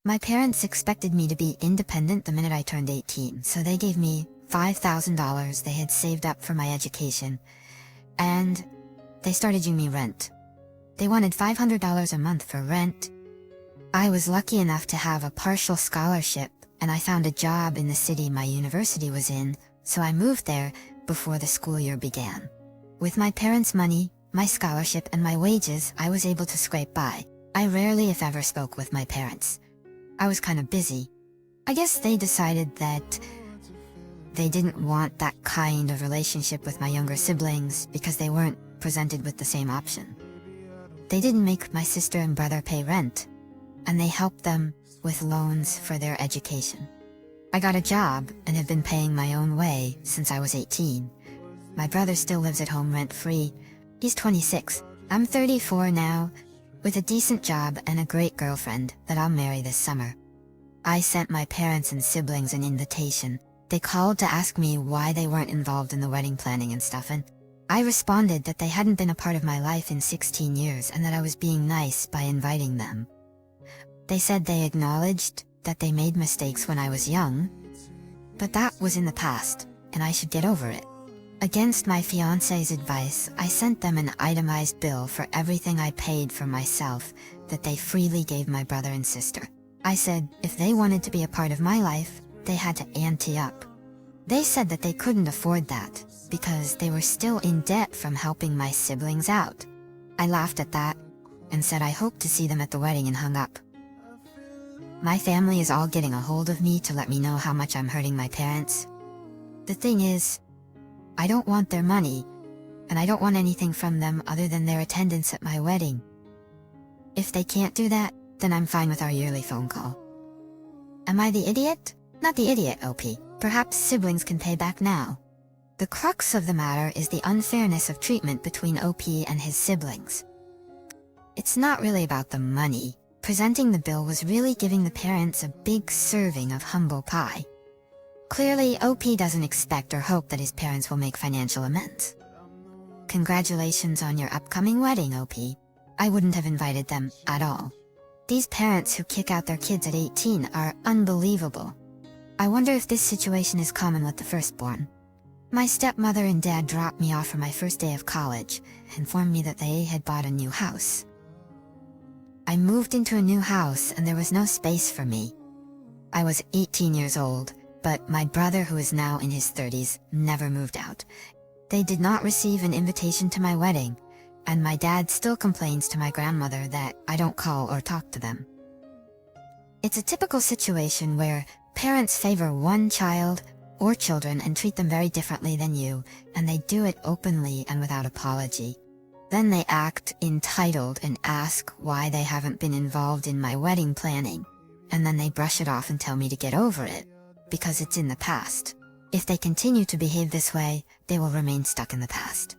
My parents expected me to be independent the minute I turned 18, so they gave me $5,000 they had saved up for my education, and they started giving me rent. They wanted $500 a month for rent. I was lucky enough to have a partial scholarship, and I found a job in the city my university was in, so I moved there before the school year began. With my parents' money, my scholarship, and my wages, I was able to scrape by. I rarely, if ever, spoke with my parents. I was kind of busy. I guess they decided that they didn't want that kind of relationship with my younger siblings because they weren't presented with the same option. They didn't make my sister and brother pay rent, and they helped them with loans for their education. I got a job and have been paying my own way since I was 18. My brother still lives at home rent-free. He's 26. I'm 34 now, with a decent job and a great girlfriend that I'll marry this summer. I sent my parents and siblings an invitation. They called to ask me why they weren't involved in the wedding planning and stuff, and I responded that they hadn't been a part of my life in 16 years and that I was being nice by inviting them. They said they acknowledged that they made mistakes when I was young, but that was in the past, and I should get over it. Against my fiancé's advice, I sent them an itemized bill for everything I paid for myself that they freely gave my brother and sister. I said if they wanted to be a part of my life, they had to ante up. They said that they couldn't afford that, because they were still in debt from helping my siblings out. I laughed at that, and said I hoped to see them at the wedding, and hung up. My family is all getting a hold of me to let me know how much I'm hurting my parents. The thing is, I don't want their money, and I don't want anything from them other than their attendance at my wedding. If they can't do that, then I'm fine with our yearly phone call. Am I the idiot? Not the idiot, OP. Perhaps siblings can pay back now. The crux of the matter is the unfairness of treatment between OP and his siblings. It's not really about the money. Presenting the bill was really giving the parents a big serving of humble pie. Clearly, OP doesn't expect or hope that his parents will make financial amends. Congratulations on your upcoming wedding, OP. I wouldn't have invited them at all. These parents who kick out their kids at 18 are unbelievable. I wonder if this situation is common with the firstborn. My stepmother and dad dropped me off for my first day of college, and informed me that they had bought a new house. I moved into a new house and there was no space for me. I was 18 years old, but my brother, who is now in his 30s, never moved out. They did not receive an invitation to my wedding, and my dad still complains to my grandmother that I don't call or talk to them. It's a typical situation where parents favor one child or children and treat them very differently than you, and they do it openly and without apology. Then they act entitled and ask why they haven't been involved in my wedding planning, and then they brush it off and tell me to get over it, because it's in the past. If they continue to behave this way, they will remain stuck in the past.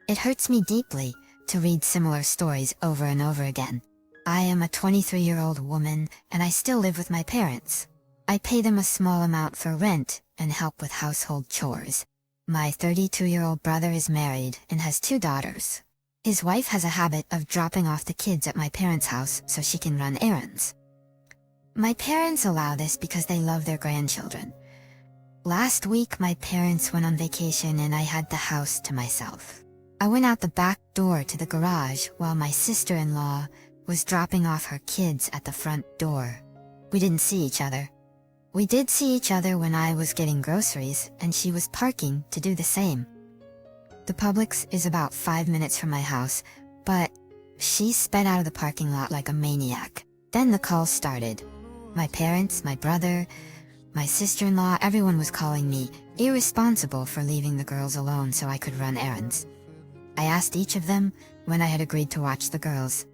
It hurts me deeply to read similar stories over and over again. I am a 23-year-old woman, and I still live with my parents. I pay them a small amount for rent and help with household chores. My 32-year-old brother is married and has 2 daughters. His wife has a habit of dropping off the kids at my parents' house so she can run errands. My parents allow this because they love their grandchildren. Last week my parents went on vacation and I had the house to myself. I went out the back door to the garage while my sister-in-law was dropping off her kids at the front door. We didn't see each other. We did see each other when I was getting groceries and she was parking to do the same. The Publix is about 5 minutes from my house, but she sped out of the parking lot like a maniac. Then the calls started. My parents, my brother, my sister-in-law, everyone was calling me irresponsible for leaving the girls alone so I could run errands. I asked each of them when I had agreed to watch the girls.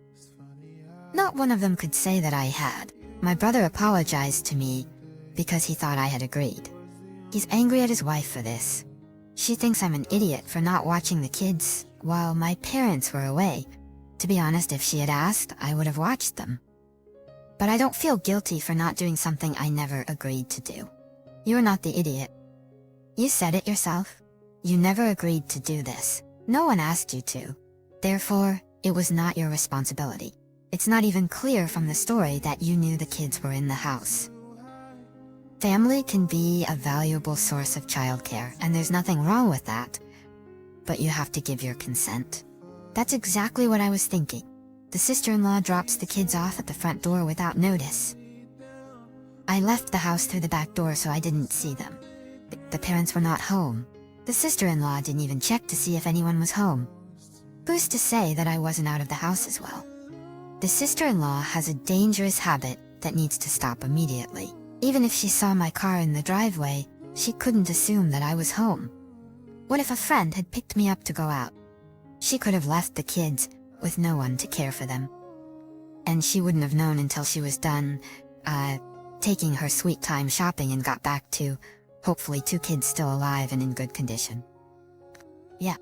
Not one of them could say that I had. My brother apologized to me because he thought I had agreed. He's angry at his wife for this. She thinks I'm an idiot for not watching the kids while my parents were away. To be honest, if she had asked, I would have watched them. But I don't feel guilty for not doing something I never agreed to do. You're not the idiot. You said it yourself. You never agreed to do this. No one asked you to. Therefore, it was not your responsibility. It's not even clear from the story that you knew the kids were in the house. Family can be a valuable source of childcare, and there's nothing wrong with that. But you have to give your consent. That's exactly what I was thinking. The sister-in-law drops the kids off at the front door without notice. I left the house through the back door so I didn't see them. The parents were not home. The sister-in-law didn't even check to see if anyone was home. Who's to say that I wasn't out of the house as well? The sister-in-law has a dangerous habit that needs to stop immediately. Even if she saw my car in the driveway, she couldn't assume that I was home. What if a friend had picked me up to go out? She could have left the kids with no one to care for them. And she wouldn't have known until she was done, taking her sweet time shopping and got back to, hopefully, 2 kids still alive and in good condition. Yeah.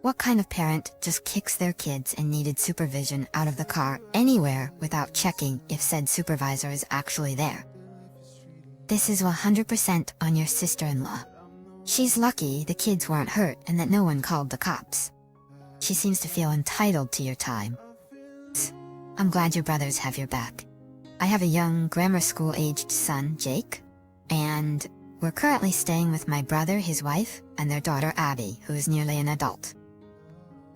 What kind of parent just kicks their kids and needed supervision out of the car anywhere without checking if said supervisor is actually there? This is 100% on your sister-in-law. She's lucky the kids weren't hurt and that no one called the cops. She seems to feel entitled to your time. I'm glad your brothers have your back. I have a young grammar school-aged son, Jake, and we're currently staying with my brother, his wife, and their daughter Abby, who is nearly an adult.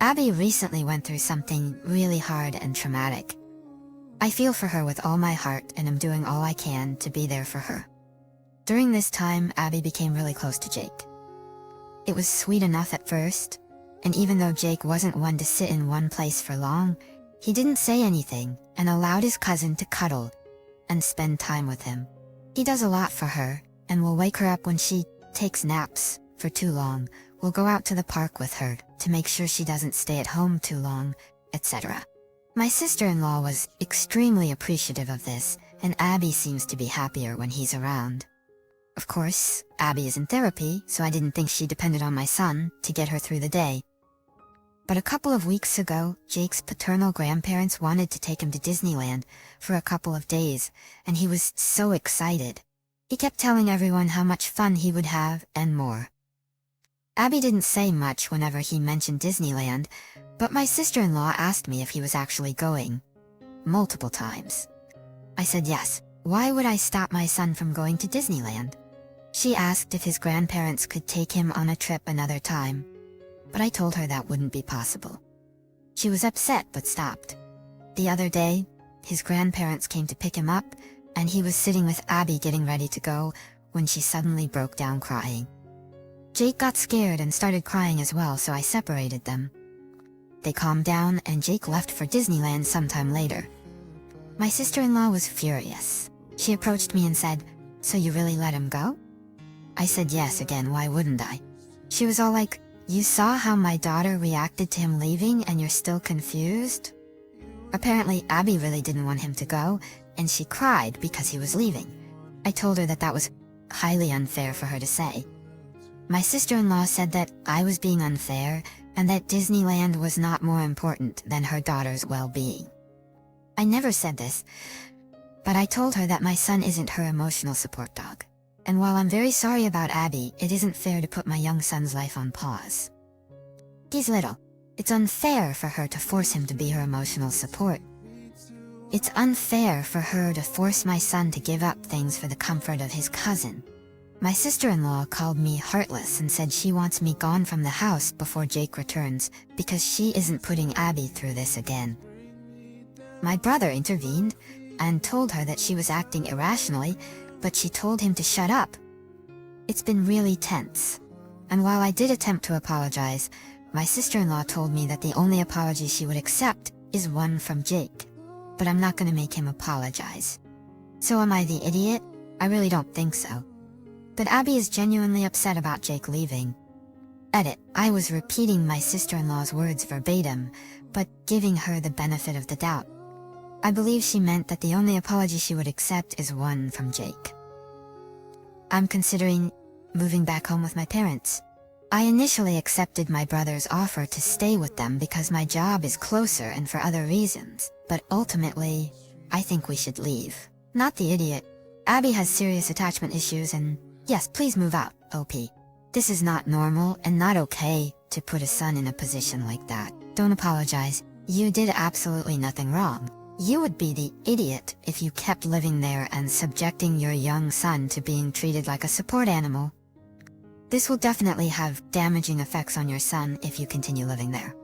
Abby recently went through something really hard and traumatic. I feel for her with all my heart and am doing all I can to be there for her. During this time, Abby became really close to Jake. It was sweet enough at first, and even though Jake wasn't one to sit in one place for long, he didn't say anything and allowed his cousin to cuddle and spend time with him. He does a lot for her, and will wake her up when she takes naps for too long, will go out to the park with her to make sure she doesn't stay at home too long, etc. My sister-in-law was extremely appreciative of this, and Abby seems to be happier when he's around. Of course, Abby is in therapy, so I didn't think she depended on my son to get her through the day. But a couple of weeks ago, Jake's paternal grandparents wanted to take him to Disneyland for a couple of days, and he was so excited. He kept telling everyone how much fun he would have, and more. Abby didn't say much whenever he mentioned Disneyland, but my sister-in-law asked me if he was actually going. Multiple times. I said yes. Why would I stop my son from going to Disneyland? She asked if his grandparents could take him on a trip another time, but I told her that wouldn't be possible. She was upset but stopped. The other day, his grandparents came to pick him up, and he was sitting with Abby getting ready to go when she suddenly broke down crying. Jake got scared and started crying as well, so I separated them. They calmed down and Jake left for Disneyland sometime later. My sister-in-law was furious. She approached me and said, "So you really let him go?" I said yes again, why wouldn't I? She was all like, "You saw how my daughter reacted to him leaving and you're still confused?" Apparently Abby really didn't want him to go, and she cried because he was leaving. I told her that that was highly unfair for her to say. My sister-in-law said that I was being unfair, and that Disneyland was not more important than her daughter's well-being. I never said this, but I told her that my son isn't her emotional support dog. And while I'm very sorry about Abby, it isn't fair to put my young son's life on pause. He's little. It's unfair for her to force him to be her emotional support. It's unfair for her to force my son to give up things for the comfort of his cousin. My sister-in-law called me heartless and said she wants me gone from the house before Jake returns because she isn't putting Abby through this again. My brother intervened and told her that she was acting irrationally, but she told him to shut up. It's been really tense. And while I did attempt to apologize, my sister-in-law told me that the only apology she would accept is one from Jake. But I'm not going to make him apologize. So am I the idiot? I really don't think so. But Abby is genuinely upset about Jake leaving. Edit, I was repeating my sister-in-law's words verbatim, but giving her the benefit of the doubt. I believe she meant that the only apology she would accept is one from Jake. I'm considering moving back home with my parents. I initially accepted my brother's offer to stay with them because my job is closer and for other reasons, but ultimately, I think we should leave. Not the idiot. Abby has serious attachment issues and, yes, please move out, OP. This is not normal and not okay to put a son in a position like that. Don't apologize. You did absolutely nothing wrong. You would be the idiot if you kept living there and subjecting your young son to being treated like a support animal. This will definitely have damaging effects on your son if you continue living there.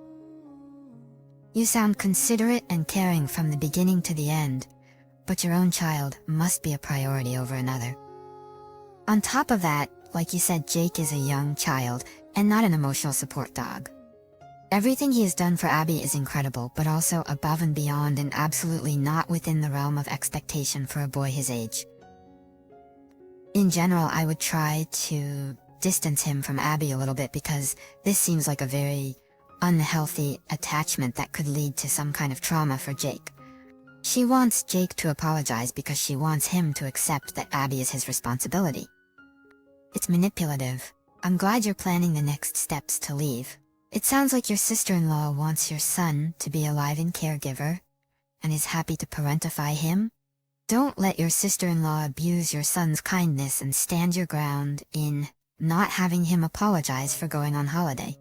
You sound considerate and caring from the beginning to the end, but your own child must be a priority over another. On top of that, like you said, Jake is a young child and not an emotional support dog. Everything he has done for Abby is incredible, but also above and beyond and absolutely not within the realm of expectation for a boy his age. In general, I would try to distance him from Abby a little bit because this seems like a very unhealthy attachment that could lead to some kind of trauma for Jake. She wants Jake to apologize because she wants him to accept that Abby is his responsibility. It's manipulative. I'm glad you're planning the next steps to leave. It sounds like your sister-in-law wants your son to be a live-in caregiver and is happy to parentify him. Don't let your sister-in-law abuse your son's kindness and stand your ground in not having him apologize for going on holiday.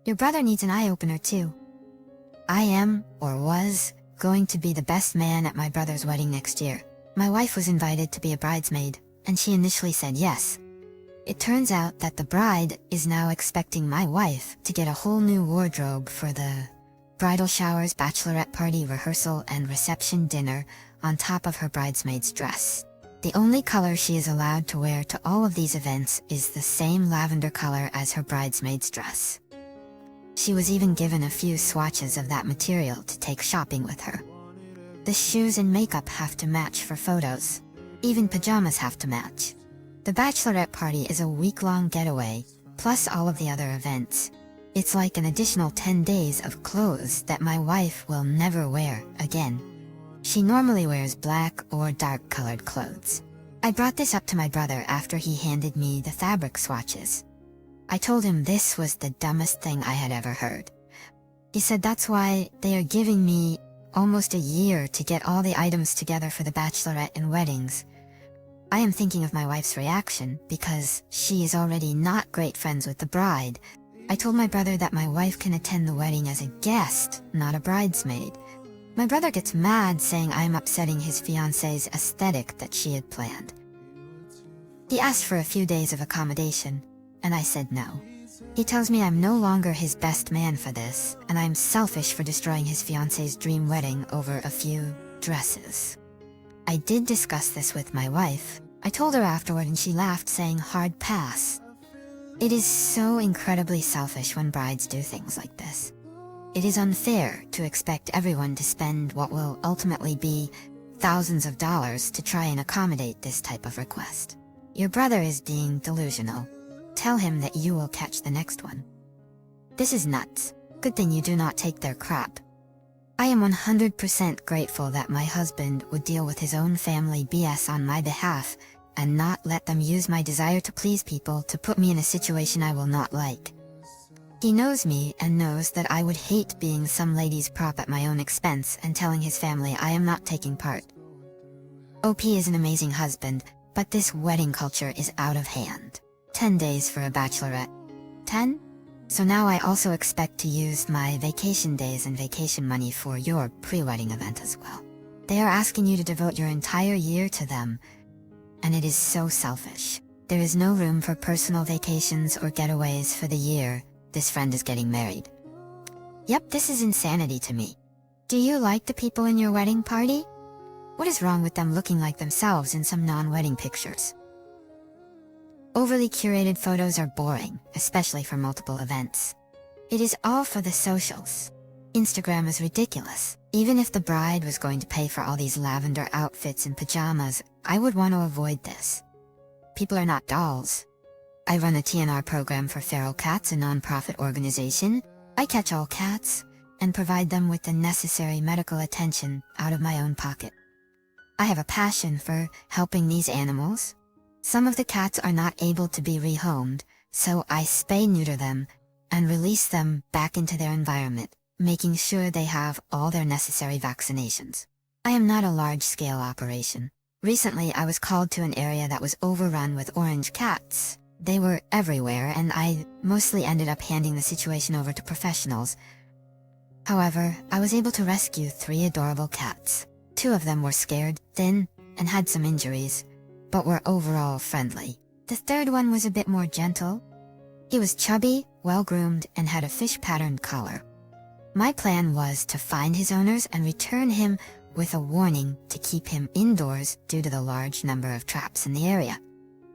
Your brother needs an eye-opener too. I am, or was, going to be the best man at my brother's wedding next year. My wife was invited to be a bridesmaid, and she initially said yes. It turns out that the bride is now expecting my wife to get a whole new wardrobe for the bridal showers, bachelorette party, rehearsal, and reception dinner on top of her bridesmaid's dress. The only color she is allowed to wear to all of these events is the same lavender color as her bridesmaid's dress. She was even given a few swatches of that material to take shopping with her. The shoes and makeup have to match for photos. Even pajamas have to match. The bachelorette party is a week-long getaway, plus all of the other events. It's like an additional 10 days of clothes that my wife will never wear again. She normally wears black or dark-colored clothes. I brought this up to my brother after he handed me the fabric swatches. I told him this was the dumbest thing I had ever heard. He said that's why they are giving me almost a year to get all the items together for the bachelorette and weddings. I am thinking of my wife's reaction because she is already not great friends with the bride. I told my brother that my wife can attend the wedding as a guest, not a bridesmaid. My brother gets mad saying I am upsetting his fiancée's aesthetic that she had planned. He asked for a few days of accommodation, and I said no. He tells me I'm no longer his best man for this, and I'm selfish for destroying his fiancée's dream wedding over a few dresses. I did discuss this with my wife. I told her afterward and she laughed, saying hard pass. It is so incredibly selfish when brides do things like this. It is unfair to expect everyone to spend what will ultimately be thousands of dollars to try and accommodate this type of request. Your brother is being delusional. Tell him that you will catch the next one. This is nuts. Good thing you do not take their crap. I am 100% grateful that my husband would deal with his own family BS on my behalf and not let them use my desire to please people to put me in a situation I will not like. He knows me and knows that I would hate being some lady's prop at my own expense and telling his family I am not taking part. OP is an amazing husband, but this wedding culture is out of hand. 10 days for a bachelorette. 10? So now I also expect to use my vacation days and vacation money for your pre-wedding event as well. They are asking you to devote your entire year to them, and it is so selfish. There is no room for personal vacations or getaways for the year this friend is getting married. Yep, this is insanity to me. Do you like the people in your wedding party? What is wrong with them looking like themselves in some non-wedding pictures? Overly curated photos are boring, especially for multiple events. It is all for the socials. Instagram is ridiculous. Even if the bride was going to pay for all these lavender outfits and pajamas, I would want to avoid this. People are not dolls. I run a TNR program for feral cats, a non-profit organization. I catch all cats and provide them with the necessary medical attention out of my own pocket. I have a passion for helping these animals. Some of the cats are not able to be rehomed, so I spay-neuter them and release them back into their environment, making sure they have all their necessary vaccinations. I am not a large-scale operation. Recently, I was called to an area that was overrun with orange cats. They were everywhere, and I mostly ended up handing the situation over to professionals. However, I was able to rescue 3 adorable cats. 2 of them were scared, thin, and had some injuries, but were overall friendly. The third one was a bit more gentle. He was chubby, well-groomed, and had a fish-patterned collar. My plan was to find his owners and return him with a warning to keep him indoors due to the large number of traps in the area.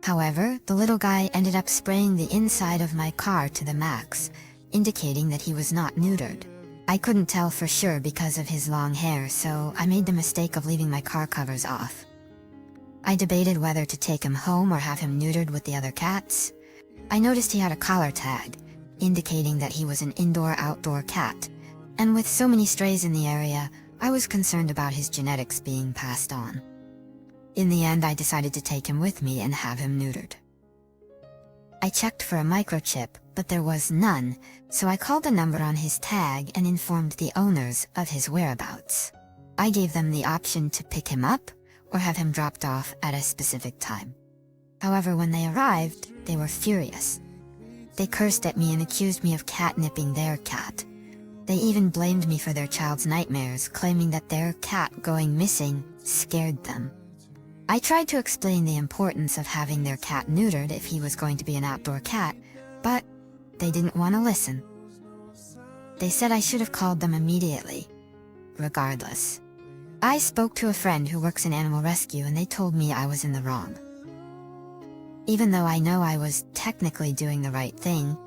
However, the little guy ended up spraying the inside of my car to the max, indicating that he was not neutered. I couldn't tell for sure because of his long hair, so I made the mistake of leaving my car covers off. I debated whether to take him home or have him neutered with the other cats. I noticed he had a collar tag, indicating that he was an indoor-outdoor cat, and with so many strays in the area, I was concerned about his genetics being passed on. In the end, I decided to take him with me and have him neutered. I checked for a microchip, but there was none, so I called the number on his tag and informed the owners of his whereabouts. I gave them the option to pick him up or have him dropped off at a specific time. However, when they arrived, they were furious. They cursed at me and accused me of catnipping their cat. They even blamed me for their child's nightmares, claiming that their cat going missing scared them. I tried to explain the importance of having their cat neutered if he was going to be an outdoor cat, but they didn't want to listen. They said I should have called them immediately. Regardless, I spoke to a friend who works in animal rescue and they told me I was in the wrong. Even though I know I was technically doing the right thing,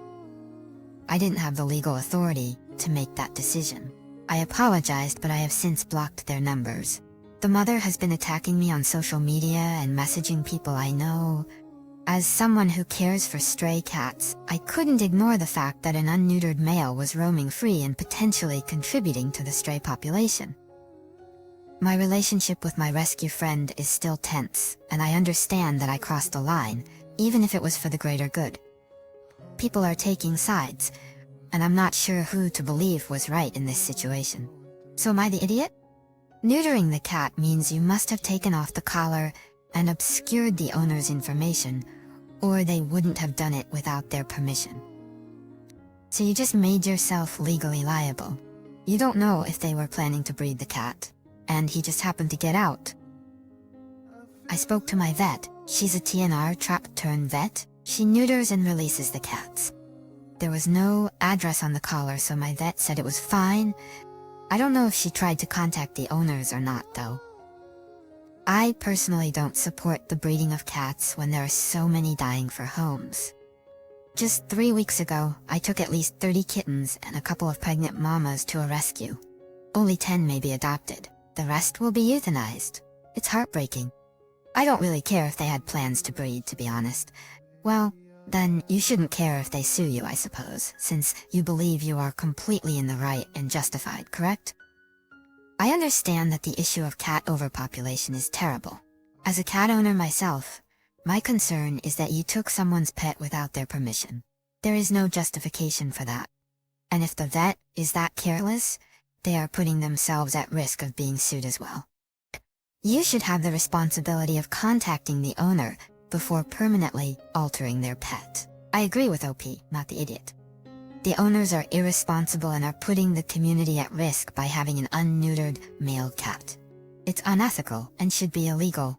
I didn't have the legal authority to make that decision. I apologized, but I have since blocked their numbers. The mother has been attacking me on social media and messaging people I know. As someone who cares for stray cats, I couldn't ignore the fact that an unneutered male was roaming free and potentially contributing to the stray population. My relationship with my rescue friend is still tense, and I understand that I crossed a line, even if it was for the greater good. People are taking sides, and I'm not sure who to believe was right in this situation. So am I the idiot? Neutering the cat means you must have taken off the collar and obscured the owner's information, or they wouldn't have done it without their permission. So you just made yourself legally liable. You don't know if they were planning to breed the cat, and he just happened to get out. I spoke to my vet. She's a TNR trap-turned-vet. She neuters and releases the cats. There was no address on the collar, so my vet said it was fine. I don't know if she tried to contact the owners or not, though. I personally don't support the breeding of cats when there are so many dying for homes. Just 3 weeks ago, I took at least 30 kittens and a couple of pregnant mamas to a rescue. Only 10 may be adopted. The rest will be euthanized. It's heartbreaking. I don't really care if they had plans to breed, to be honest. Well, then you shouldn't care if they sue you, I suppose, since you believe you are completely in the right and justified, correct? I understand that the issue of cat overpopulation is terrible. As a cat owner myself, my concern is that you took someone's pet without their permission. There is no justification for that. And if the vet is that careless, they are putting themselves at risk of being sued as well. You should have the responsibility of contacting the owner before permanently altering their pet. I agree with OP, not the idiot. The owners are irresponsible and are putting the community at risk by having an unneutered male cat. It's unethical and should be illegal.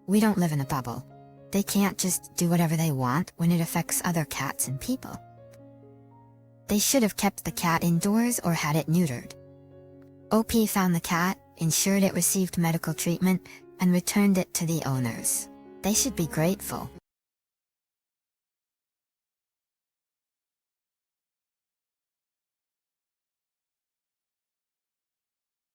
We don't live in a bubble. They can't just do whatever they want when it affects other cats and people. They should have kept the cat indoors or had it neutered. OP found the cat, ensured it received medical treatment, and returned it to the owners. They should be grateful.